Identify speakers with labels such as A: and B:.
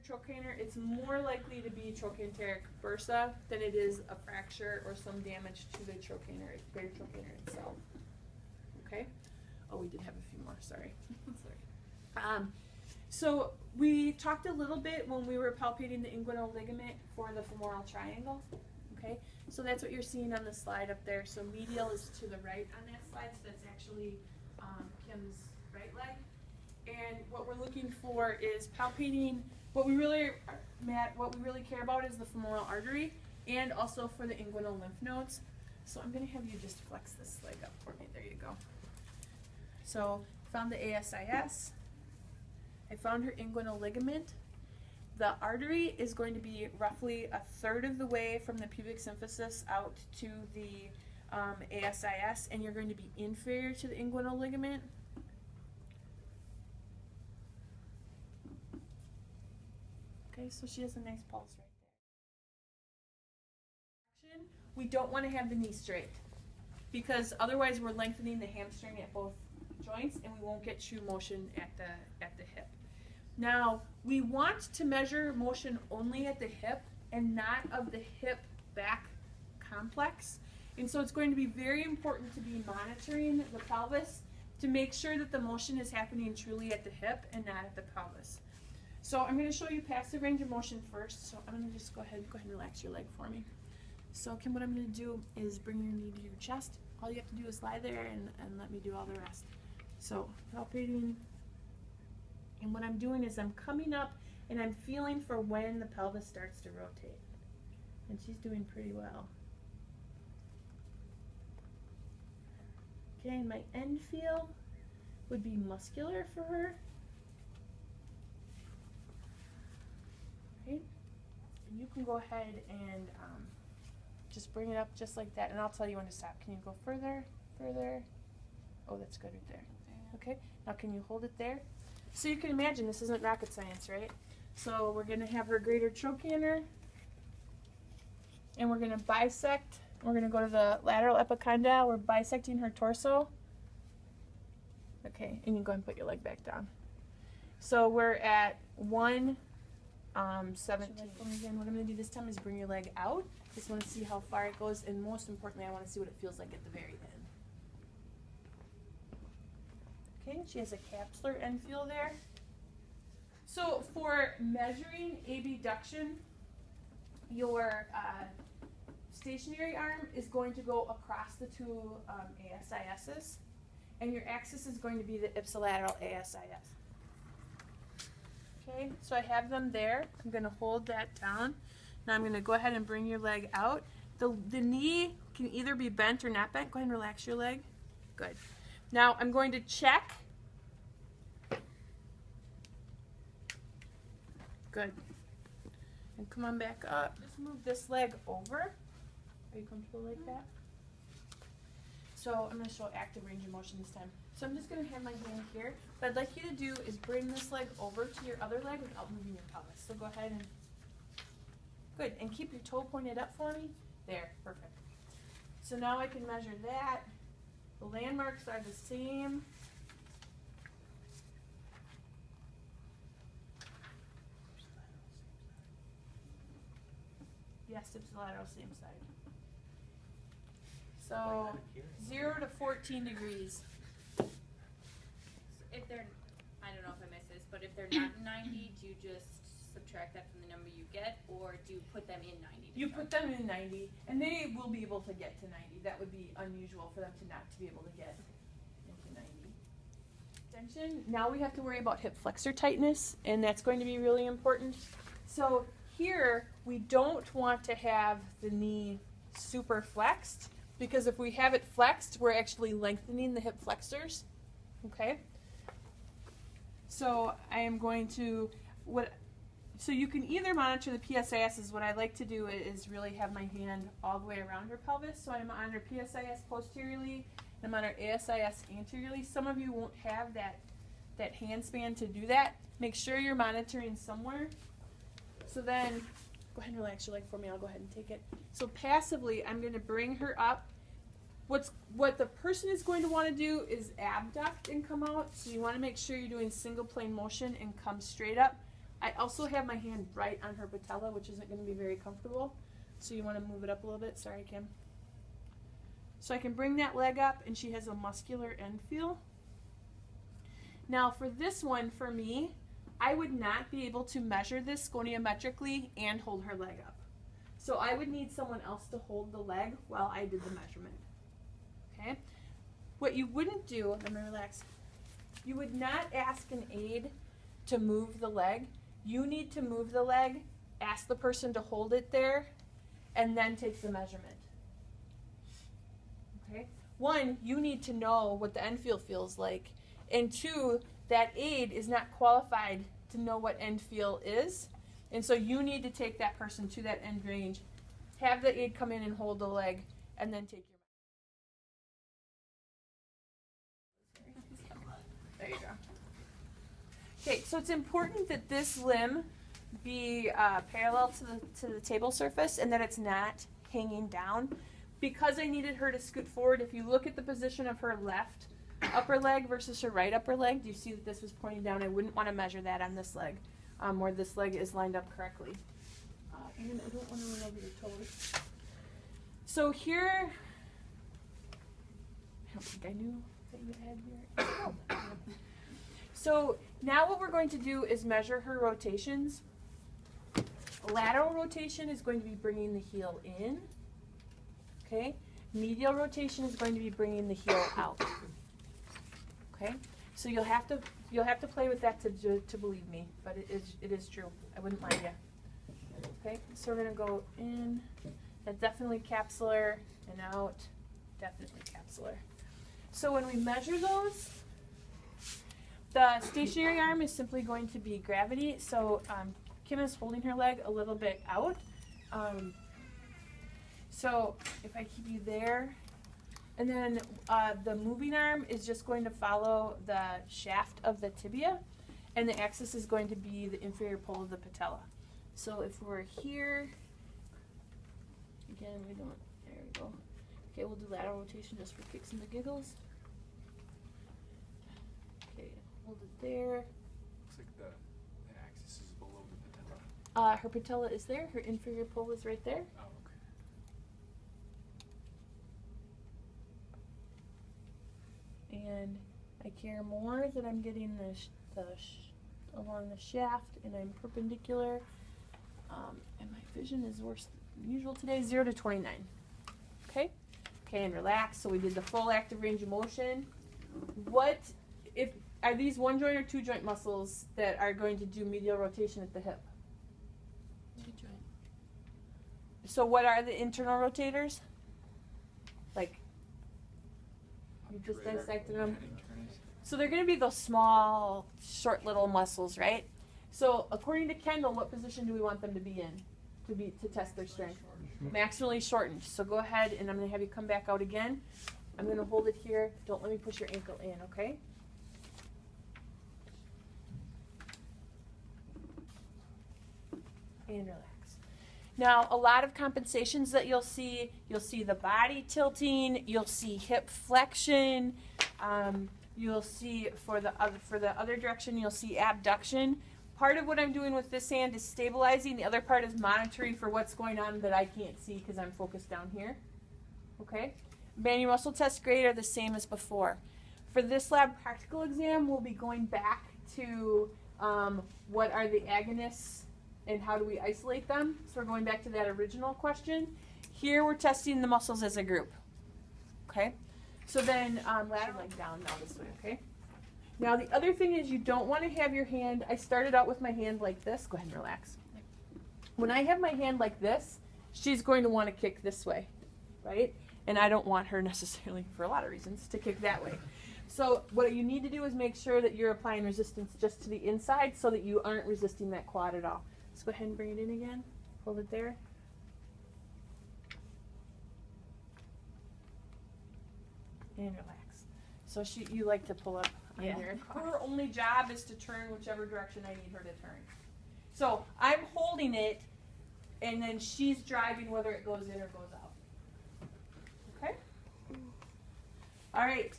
A: trochanter, it's more likely to be trochanteric bursa than it is a fracture or some damage to the trochanter, greater trochanter itself. Okay? Oh, we did have a few more, sorry. Sorry. So we talked a little bit when we were palpating the inguinal ligament for the femoral triangle. Okay? So that's what you're seeing on the slide up there. So medial is to the right on that slide, so that's actually Kim's right leg. And what we're looking for is palpating. What we really care about is the femoral artery, and also for the inguinal lymph nodes. So I'm going to have you just flex this leg up for me. There you go. So found the ASIS. I found her inguinal ligament. The artery is going to be roughly a third of the way from the pubic symphysis out to the ASIS, and you're going to be inferior to the inguinal ligament. Okay, so she has a nice pulse right there. We don't want to have the knee straight, because otherwise we're lengthening the hamstring at both joints and we won't get true motion at the hip. Now, we want to measure motion only at the hip and not of the hip back complex. And so it's going to be very important to be monitoring the pelvis to make sure that the motion is happening truly at the hip and not at the pelvis. So I'm going to show you passive range of motion first. So I'm going to just go ahead and relax your leg for me. So Kim, what I'm going to do is bring your knee to your chest. All you have to do is lie there and let me do all the rest. So palpating, and what I'm doing is I'm coming up and I'm feeling for when the pelvis starts to rotate. And she's doing pretty well. Okay, and my end feel would be muscular for her. Okay, and you can go ahead and just bring it up just like that, and I'll tell you when to stop. Can you go further, further? Oh, that's good right there. Okay, now can you hold it there? So you can imagine this isn't rocket science, right? So we're going to have her greater trochanter, and we're going to bisect. We're going to go to the lateral epicondyle. We're bisecting her torso. Okay, and you go ahead and put your leg back down. So we're at 117. Again, what I'm going to do this time is bring your leg out. Just want to see how far it goes, and most importantly, I want to see what it feels like at the very end. Okay, she has a capsular end feel there. So for measuring abduction, your stationary arm is going to go across the two ASISs, and your axis is going to be the ipsilateral ASIS. Okay, so I have them there. I'm going to hold that down. Now I'm going to go ahead and bring your leg out. The knee can either be bent or not bent. Go ahead and relax your leg. Good. Now I'm going to check. Good. And come on back up. Just move this leg over. Are you comfortable like that? So I'm going to show active range of motion this time. So I'm just going to have my hand here. What I'd like you to do is bring this leg over to your other leg without moving your pelvis. So go ahead and, good, and keep your toe pointed up for me. There, perfect. So now I can measure that. The landmarks are the same. Yes, ipsilateral, same side. So 0 to 14 degrees.
B: So if they're, I don't know if I missed this, but if they're not 90, do you just subtract that from the number you get, or do you put them in 90?
A: You put them in 90, and they will be able to get to 90. That would be unusual for them to not to be able to get into 90. Extension. Now we have to worry about hip flexor tightness, and that's going to be really important. So here, we don't want to have the knee super flexed, because if we have it flexed, we're actually lengthening the hip flexors. Okay? So I am going to, so you can either monitor the PSIS, is what I like to do is really have my hand all the way around her pelvis. So I'm on her PSIS posteriorly, and I'm on her ASIS anteriorly. Some of you won't have that hand span to do that. Make sure you're monitoring somewhere. So then, go ahead and relax your leg for me. I'll go ahead and take it. So passively, I'm going to bring her up. What the person is going to want to do is abduct and come out. So you want to make sure you're doing single plane motion and come straight up. I also have my hand right on her patella, which isn't going to be very comfortable. So you want to move it up a little bit. Sorry, Kim. So I can bring that leg up, and she has a muscular end feel. Now for this one, for me, I would not be able to measure this goniometrically and hold her leg up. So I would need someone else to hold the leg while I did the measurement. Okay? What you wouldn't do, let me relax, you would not ask an aide to move the leg. You need to move the leg, ask the person to hold it there, and then take the measurement. Okay? One, you need to know what the end feel feels like. And two, that aide is not qualified to know what end feel is. And so you need to take that person to that end range, have the aide come in and hold the leg, and then take your There you go. Okay, so it's important that this limb be parallel to the table surface and that it's not hanging down. Because I needed her to scoot forward, if you look at the position of her left upper leg versus her right upper leg, do you see that this was pointing down? I wouldn't want to measure that on this leg, where this leg is lined up correctly. And I don't want to run over your toes. So here, I don't think I knew that you had your. So now what we're going to do is measure her rotations. Lateral rotation is going to be bringing the heel in. Okay. Medial rotation is going to be bringing the heel out. Okay. So you'll have to play with that to believe me, but it is true. I wouldn't lie to you. Okay. So we're gonna go in. That's definitely capsular and out. Definitely capsular. So when we measure those, the stationary arm is simply going to be gravity. So Kim is holding her leg a little bit out. So if I keep you there, and then the moving arm is just going to follow the shaft of the tibia, and the axis is going to be the inferior pole of the patella. So if we're here, again, we don't, there we go. Okay, we'll do lateral rotation just for kicks and the giggles. Okay, hold it there.
C: Looks like the axis is below the patella.
A: Her patella is there, her inferior pole is right there.
C: Oh, okay.
A: And I care more that I'm getting along the shaft and I'm perpendicular. And my vision is worse than usual today, 0 to 29. Okay? Okay, and relax. So we did the full active range of motion. Are these one joint or two joint muscles that are going to do medial rotation at the hip? Two joint. So what are the internal rotators? Like, you just dissected them. So they're going to be those small, short little muscles, right? So according to Kendall, what position do we want them to be in to test their strength? Maximally shortened. So go ahead, and I'm going to have you come back out again. I'm going to hold it here. Don't let me push your ankle in, okay? And relax. Now, a lot of compensations that you'll see the body tilting, you'll see hip flexion, you'll see for the other direction, you'll see abduction. Part of what I'm doing with this hand is stabilizing. The other part is monitoring for what's going on that I can't see because I'm focused down here. Okay? Manual muscle test grade are the same as before. For this lab practical exam, we'll be going back to what are the agonists and how do we isolate them. So we're going back to that original question. Here we're testing the muscles as a group. Okay? So then lateral leg down now this way, okay? Now the other thing is you don't want to have your hand, I started out with my hand like this. Go ahead and relax. When I have my hand like this, she's going to want to kick this way, right? And I don't want her necessarily, for a lot of reasons, to kick that way. So what you need to do is make sure that you're applying resistance just to the inside so that you aren't resisting that quad at all. So go ahead and bring it in again. Hold it there. And relax. So you like to pull up on here. Her only job is to turn whichever direction I need her to turn. So I'm holding it, and then she's driving whether it goes in or goes out. Okay? All right.